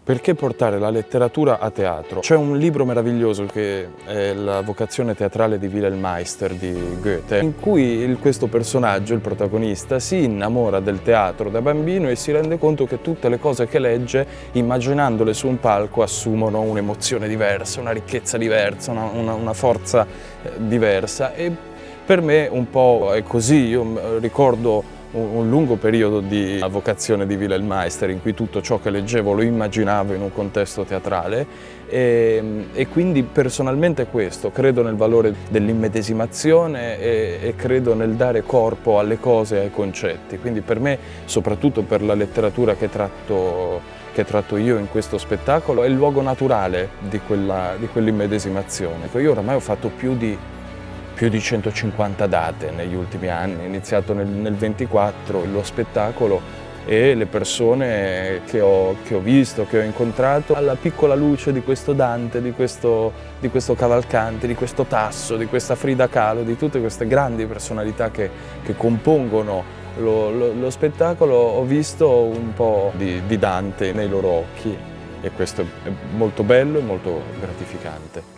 Perché portare la letteratura a teatro? C'è un libro meraviglioso che è La vocazione teatrale di Wilhelm Meister di Goethe, in cui questo personaggio, il protagonista, si innamora del teatro da bambino e si rende conto che tutte le cose che legge, immaginandole su un palco, assumono un'emozione diversa, una ricchezza diversa, una forza diversa. E per me un po' è così. Io ricordo un lungo periodo di vocazione di Wilhelm Meister in cui tutto ciò che leggevo lo immaginavo in un contesto teatrale e quindi personalmente questo, credo nel valore dell'immedesimazione e credo nel dare corpo alle cose e ai concetti, quindi per me, soprattutto per la letteratura che tratto io in questo spettacolo, è il luogo naturale di quell'immedesimazione. Io oramai ho fatto più di 150 date negli ultimi anni, ho iniziato nel 24 lo spettacolo e le persone che ho visto, che ho incontrato, alla piccola luce di questo Dante, di questo Cavalcanti, di questo Tasso, di questa Frida Kahlo, di tutte queste grandi personalità che compongono lo spettacolo, ho visto un po' di Dante nei loro occhi e questo è molto bello e molto gratificante.